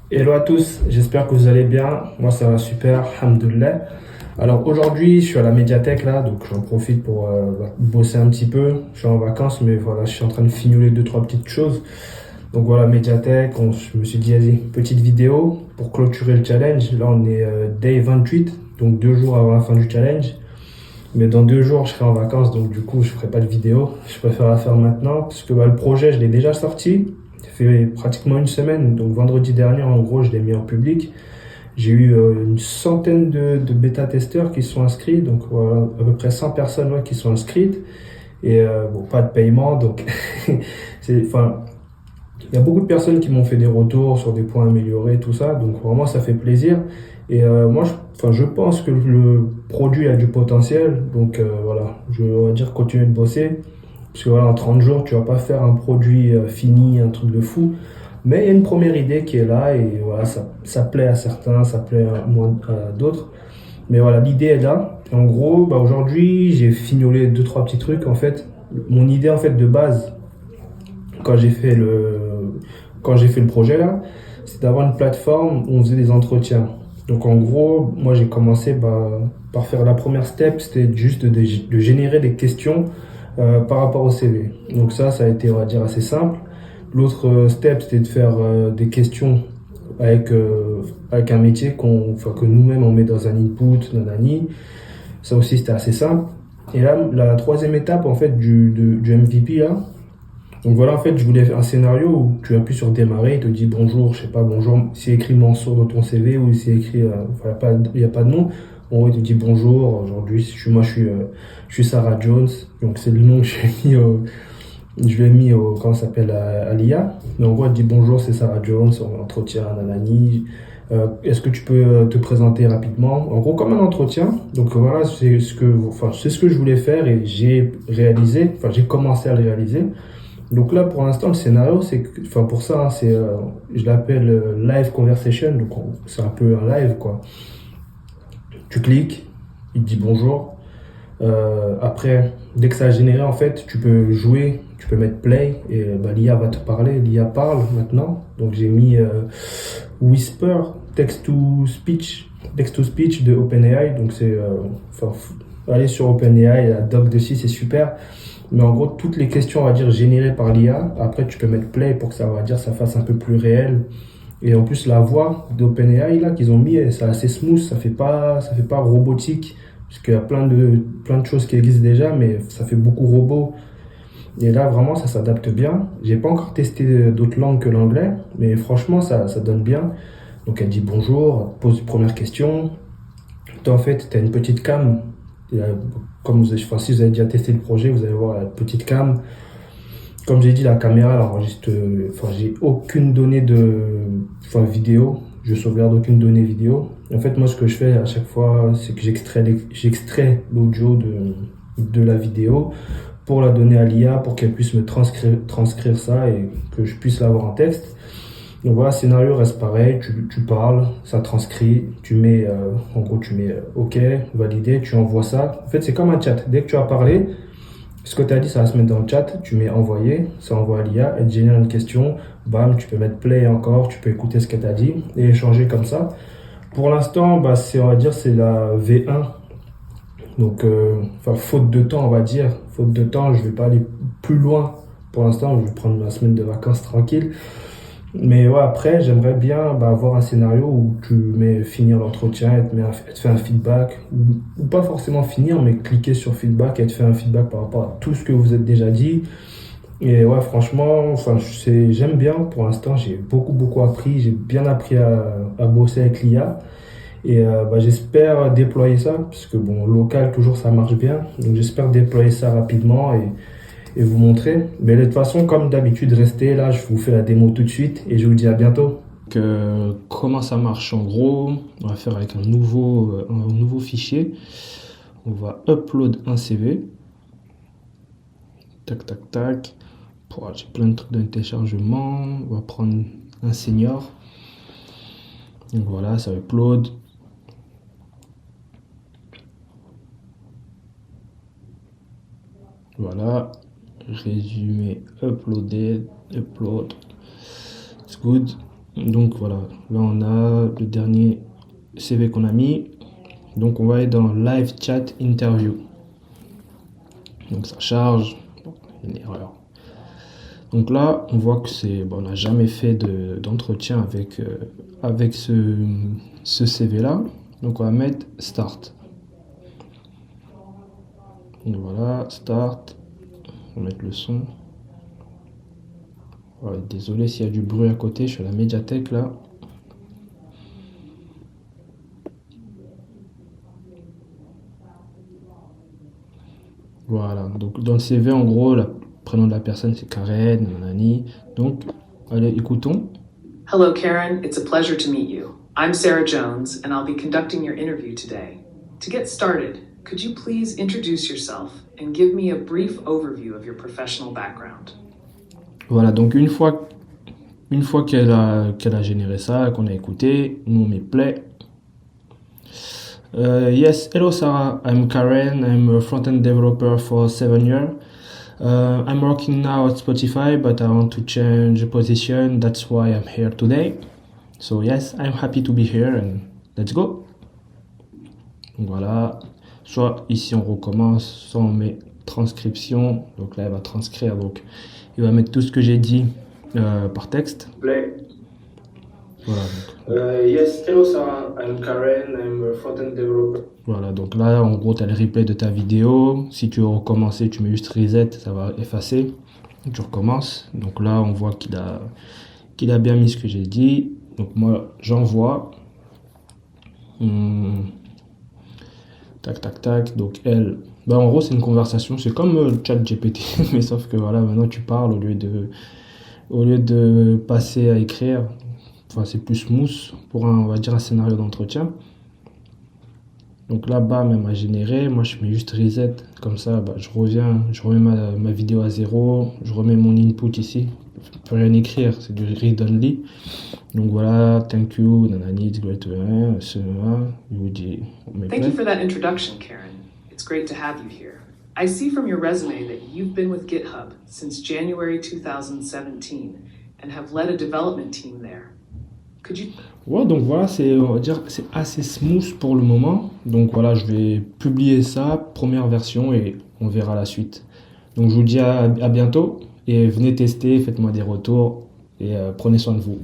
Hello à tous, j'espère que vous allez bien. Moi ça va super, alhamdoulilah. Alors aujourd'hui je suis à la médiathèque là, donc j'en profite pour bosser un petit peu. Je suis en vacances mais voilà, je suis en train de fignoler deux, trois petites choses. Donc voilà, médiathèque, je me suis dit, allez, petite vidéo pour clôturer le challenge. Là on est day 28, donc 2 jours avant la fin du challenge. Mais dans 2 jours je serai en vacances, donc du coup je ferai pas de vidéo. Je préfère la faire maintenant parce que le projet je l'ai déjà sorti. Ça fait pratiquement une semaine, donc vendredi dernier en gros je l'ai mis en public. J'ai eu une centaine de bêta-testeurs qui sont inscrits, donc voilà, à peu près 100 personnes ouais, qui sont inscrites. Et bon, pas de paiement, donc enfin, il y a beaucoup de personnes qui m'ont fait des retours sur des points améliorés, tout ça, donc vraiment ça fait plaisir. Et moi, enfin, je pense que le produit a du potentiel, donc voilà, on va dire continuer de bosser. Parce que voilà, en 30 jours, tu vas pas faire un produit fini, un truc de fou. Mais il y a une première idée qui est là et voilà, ça plaît à certains, ça plaît à moins à d'autres. Mais voilà, l'idée est là. En gros, aujourd'hui, j'ai fignolé deux, trois petits trucs. En fait, mon idée en fait de base, quand j'ai fait le projet là, c'est d'avoir une plateforme où on faisait des entretiens. Donc en gros, moi j'ai commencé par faire la première step, c'était juste de générer des questions par rapport au CV. Donc ça a été, on va dire, assez simple. L'autre step, c'était de faire des questions avec, avec un métier enfin, que nous-mêmes on met dans un input, nanani. Ça aussi, c'était assez simple. Et là, la troisième étape, en fait, du MVP, là, donc voilà, en fait, je voulais faire un scénario où tu appuies sur démarrer, il te dit bonjour, je sais pas, bonjour, c'est écrit Mansour dans ton CV ou c'est écrit, enfin, il n'y a pas de nom. En gros, il te dit bonjour, aujourd'hui, je suis Sarah Jones, donc c'est le nom que je l'ai mis comment ça s'appelle, à l'IA. Mais en gros, il te dit bonjour, c'est Sarah Jones, on entretien, nanani. Est-ce que tu peux te présenter rapidement? En gros, comme un entretien. Donc voilà, c'est ce que je voulais faire et j'ai réalisé, enfin, j'ai commencé à le réaliser. Donc là, pour l'instant, le scénario, c'est que, enfin, pour ça, hein, je l'appelle live conversation. Donc c'est un peu un live, quoi. Tu cliques, il te dit bonjour. Après, dès que ça a généré, en fait, tu peux jouer, tu peux mettre play et l'IA va te parler. L'IA parle maintenant. Donc j'ai mis Whisper, text to speech de OpenAI. Donc enfin, aller sur OpenAI, la doc dessus, c'est super. Mais en gros, toutes les questions, on va dire, générées par l'IA, après, tu peux mettre play pour que ça, on va dire, ça fasse un peu plus réel. Et en plus, la voix d'OpenAI, là, qu'ils ont mis, c'est assez smooth, ça fait pas robotique. Parce qu'il y a plein de choses qui existent déjà, mais ça fait beaucoup robot. Et là, vraiment, ça s'adapte bien. J'ai pas encore testé d'autres langues que l'anglais, mais franchement, ça donne bien. Donc, elle dit bonjour, elle pose une première question. Toi, en fait, tu as une petite cam. Et, comme enfin, si vous avez déjà testé le projet, vous allez voir la petite cam. Comme j'ai dit, la caméra, elle enregistre. Enfin, j'ai aucune donnée enfin, vidéo. Je sauvegarde aucune donnée vidéo. En fait, moi, ce que je fais à chaque fois, c'est que j'extrais l'audio de la vidéo pour la donner à l'IA pour qu'elle puisse me transcrire ça et que je puisse l'avoir en texte. Donc voilà, le scénario reste pareil, tu parles, ça transcrit, en gros, tu mets OK, validé, tu envoies ça. En fait, c'est comme un chat. Dès que tu as parlé, ce que tu as dit, ça va se mettre dans le chat, tu mets envoyer, ça envoie à l'IA, elle te génère une question, bam, tu peux mettre play encore, tu peux écouter ce qu'elle t'a dit et échanger comme ça. Pour l'instant, on va dire, c'est la V1. Donc, enfin, faute de temps, on va dire. Faute de temps, je vais pas aller plus loin. Pour l'instant, je vais prendre ma semaine de vacances tranquille. Mais ouais, après, j'aimerais bien avoir un scénario où tu mets finir l'entretien, elle te fait un feedback, ou pas forcément finir, mais cliquer sur feedback, elle te fait un feedback par rapport à tout ce que vous êtes déjà dit. Et ouais, franchement, enfin, j'aime bien. Pour l'instant, j'ai beaucoup appris. J'ai bien appris à bosser avec l'IA. Et j'espère déployer ça, parce que bon, local, toujours ça marche bien. Donc j'espère déployer ça rapidement et vous montrer. Mais de toute façon, comme d'habitude, restez là, je vous fais la démo tout de suite et je vous dis à bientôt. Donc, comment ça marche en gros? On va faire avec un nouveau fichier. On va upload un CV. Tac, tac, tac. J'ai plein de trucs de téléchargement. On va prendre un senior. Donc voilà, ça upload. Voilà. Résumé uploaded. Upload. It's good. Donc voilà, là on a le dernier CV qu'on a mis. Donc on va aller dans Live Chat Interview. Donc ça charge, bon, une erreur. Donc là, on voit que on n'a jamais fait d'entretien avec ce CV-là. Donc on va mettre Start. Donc voilà, Start. On va mettre le son. Voilà, désolé s'il y a du bruit à côté, je suis à la médiathèque là. Voilà, donc dans le CV, en gros, le prénom de la personne c'est Karen, nanani. Donc, allez, écoutons. Hello, Karen. It's a pleasure to meet you. I'm Sarah Jones, and I'll be conducting your interview today. To get started, could you please introduce yourself and give me a brief overview of your professional background? Voilà, donc une fois qu'elle a généré ça, qu'on a écouté, nous on met play. Yes, hello Sarah, I'm Karen, I'm a front-end developer for 7 years. I'm working now at Spotify, but I want to change position, that's why I'm here today. So yes, I'm happy to be here and let's go. Donc voilà, soit ici on recommence, soit on met transcription. Donc là elle va transcrire, donc il va mettre tout ce que j'ai dit par texte. Play. Voilà. Yes, hello Sarah, I'm Karen, I'm a front-end developer. Voilà, donc là en gros tu as le replay de ta vidéo. Si tu veux recommencer, tu mets juste reset, ça va effacer. Tu recommences. Donc là on voit qu'il a bien mis ce que j'ai dit. Donc moi j'envoie. Tac tac tac. Donc elle, en gros c'est une conversation, c'est comme le chat GPT, mais sauf que voilà, maintenant tu parles au lieu de passer à écrire. Enfin, c'est plus smooth pour on va dire un scénario d'entretien. Donc là, bas, même à générer, moi je mets juste reset, comme ça, je remets ma vidéo à zéro, je remets mon input ici, je ne peux rien écrire, c'est du read only. Donc voilà, thank you, nanani, it's great to have, il vous dit. Thank you for that introduction, Karen. It's great to have you here. I see from your resume that you've been with GitHub since January 2017 and have led a development team there. Ouais, donc voilà, on va dire, c'est assez smooth pour le moment. Donc voilà, je vais publier ça, première version, et on verra la suite. Donc je vous dis à bientôt, et venez tester, faites-moi des retours, et prenez soin de vous.